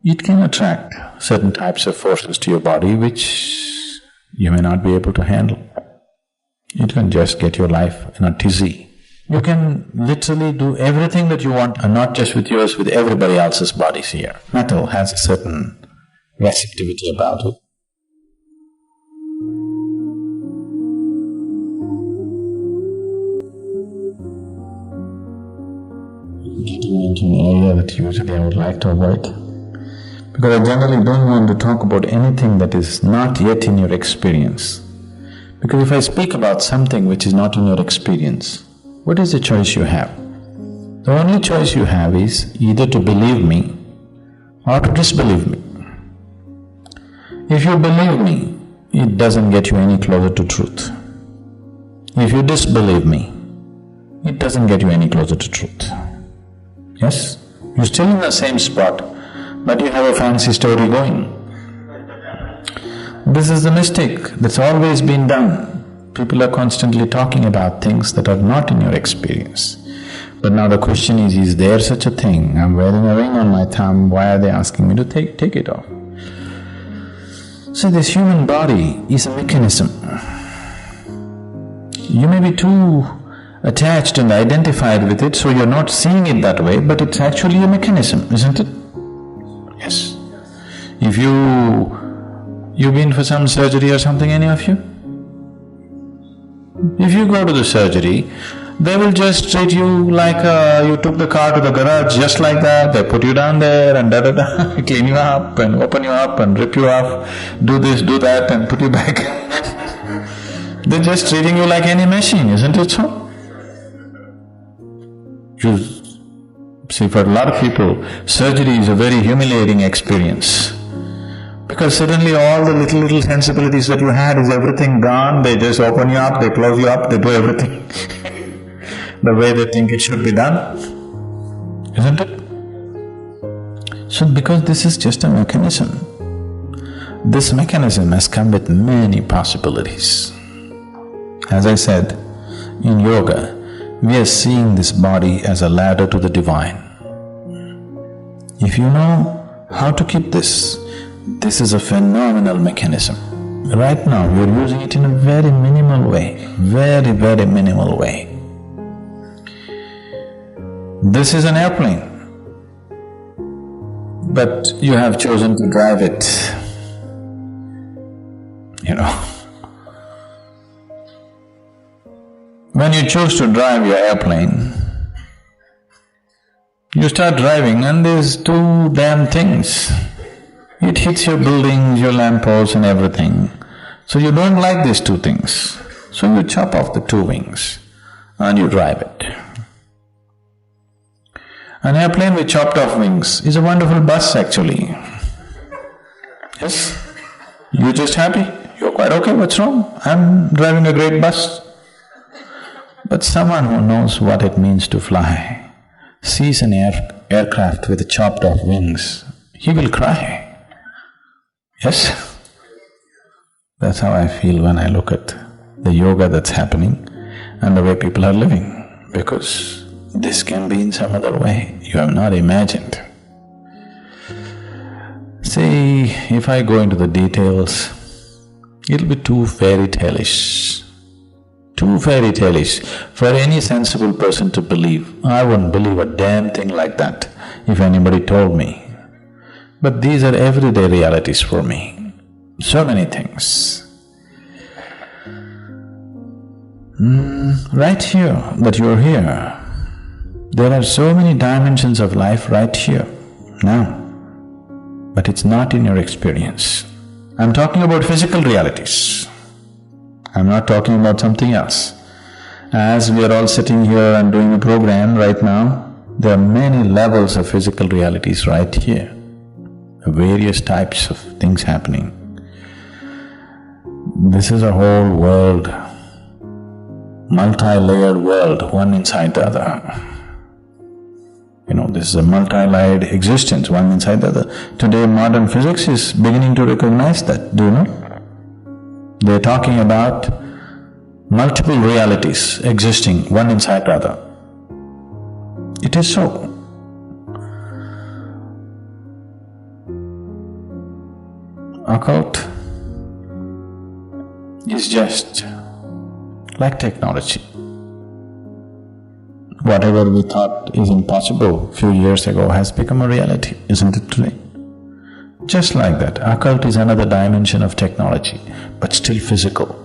it can attract certain types of forces to your body which you may not be able to handle. It can just get your life in a tizzy. You can literally do everything that you want, and not just with yours, with everybody else's bodies here. Metal has a certain receptivity about it. Getting into an area that usually I would like to avoid, because I generally don't want to talk about anything that is not yet in your experience. Because if I speak about something which is not in your experience, what is the choice you have? The only choice you have is either to believe me or to disbelieve me. If you believe me, it doesn't get you any closer to truth. If you disbelieve me, it doesn't get you any closer to truth. Yes? You're still in the same spot, but you have a fancy story going. This is the mistake that's always been done. People are constantly talking about things that are not in your experience. But now the question is there such a thing? I'm wearing a ring on my thumb, why are they asking me to take it off? So this human body is a mechanism. You may be too attached and identified with it, so you're not seeing it that way, but it's actually a mechanism, isn't it? Yes. If you've been for some surgery or something, any of you? If you go to the surgery, they will just treat you like you took the car to the garage just like that. They put you down there and da-da-da, clean you up and open you up and rip you off, do this, do that and put you back. They're just treating you like any machine, isn't it so? See, for a lot of people, surgery is a very humiliating experience. Because suddenly all the little sensibilities that you had is everything gone, they just open you up, they close you up, they do everything the way they think it should be done, isn't it? So because this is just a mechanism, this mechanism has come with many possibilities. As I said, in yoga, we are seeing this body as a ladder to the divine. If you know how to keep this is a phenomenal mechanism. Right now, you're using it in a very minimal way, very minimal way. This is an airplane, but you have chosen to drive it, When you choose to drive your airplane, you start driving and there's two damn things. It hits your buildings, your lampposts and everything. So you don't like these two things. So you chop off the two wings and you drive it. An airplane with chopped off wings is a wonderful bus actually. Yes? You're just happy, you're quite okay, what's wrong? I'm driving a great bus. But someone who knows what it means to fly sees an aircraft with chopped off wings, he will cry. Yes? That's how I feel when I look at the yoga that's happening and the way people are living, because this can be in some other way you have not imagined. See, if I go into the details, it'll be too fairy tale-ish. Too fairy tale-ish for any sensible person to believe. I wouldn't believe a damn thing like that if anybody told me. But these are everyday realities for me. So many things. Right here, that you're here, there are so many dimensions of life right here, now. But it's not in your experience. I'm talking about physical realities. I'm not talking about something else. As we are all sitting here and doing a program right now, there are many levels of physical realities right here, various types of things happening. This is a whole world, multi-layered world, one inside the other. This is a multi-layered existence, one inside the other. Today modern physics is beginning to recognize that, do you know? They're talking about multiple realities existing one inside the other. It is so. occult is just like technology. Whatever we thought is impossible few years ago has become a reality, isn't it today? Just like that, occult is another dimension of technology, but still physical.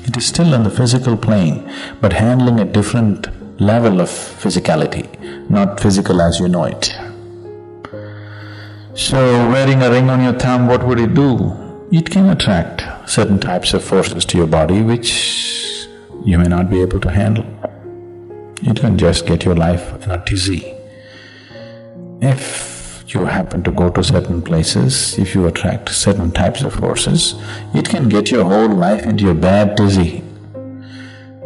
It is still on the physical plane, but handling a different level of physicality, not physical as you know it. So, wearing a ring on your thumb, what would it do? It can attract certain types of forces to your body which you may not be able to handle. It can just get your life in a tizzy. If you happen to go to certain places, if you attract certain types of forces, it can get your whole life into a bad tizzy.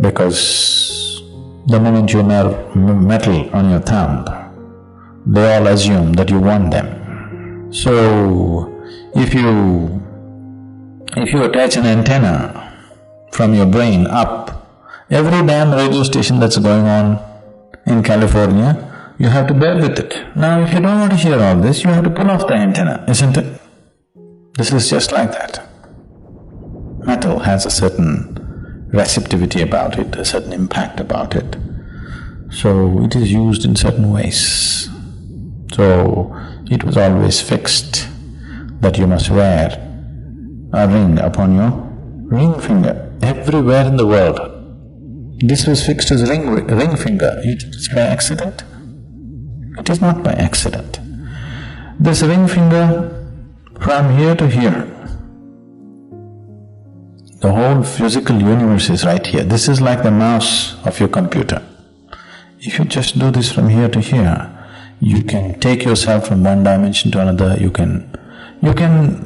Because the moment you wear metal on your thumb, they all assume that you want them. So, if you attach an antenna from your brain up, every damn radio station that's going on in California, you have to bear with it. Now, if you don't want to hear all this, you have to pull off the antenna, isn't it? This is just like that. Metal has a certain receptivity about it, a certain impact about it. So, it is used in certain ways. So, it was always fixed that you must wear a ring upon your ring finger everywhere in the world. This was fixed as ring finger. It's by accident? It is not by accident. This ring finger from here to here, the whole physical universe is right here. This is like the mouse of your computer. If you just do this from here to here, you can take yourself from one dimension to another, you can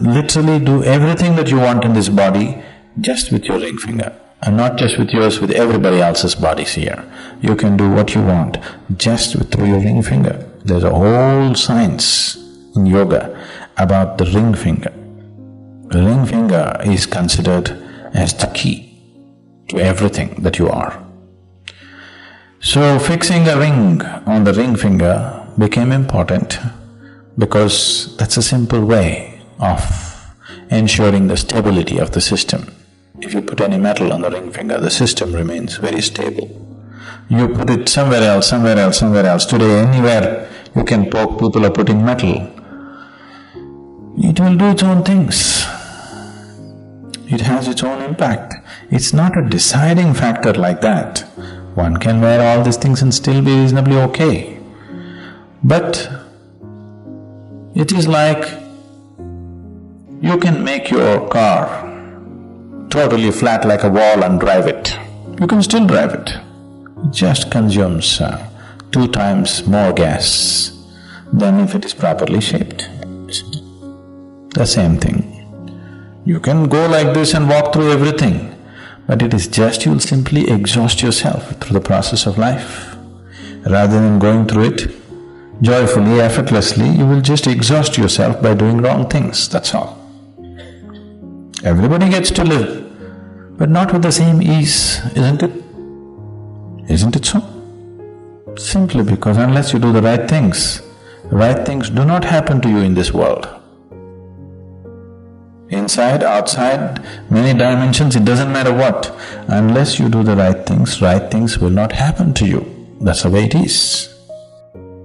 literally do everything that you want in this body just with your ring finger. And not just with yours, with everybody else's bodies here. You can do what you want just through your ring finger. There's a whole science in yoga about the ring finger. The ring finger is considered as the key to everything that you are. So, fixing a ring on the ring finger became important because that's a simple way of ensuring the stability of the system. If you put any metal on the ring finger, the system remains very stable. You put it somewhere else, somewhere else, somewhere else. Today, anywhere you can poke, people are putting metal. It will do its own things. It has its own impact. It's not a deciding factor like that. One can wear all these things and still be reasonably okay. But it is like you can make your car totally flat like a wall and drive it. You can still drive it. It just consumes 2 times more gas than if it is properly shaped. The same thing. You can go like this and walk through everything, but it is just you'll simply exhaust yourself through the process of life. Rather than going through it joyfully, effortlessly, you will just exhaust yourself by doing wrong things, that's all. Everybody gets to live, but not with the same ease, isn't it? Isn't it so? Simply because unless you do the right things do not happen to you in this world. Inside, outside, many dimensions, it doesn't matter what. Unless you do the right things will not happen to you. That's the way it is.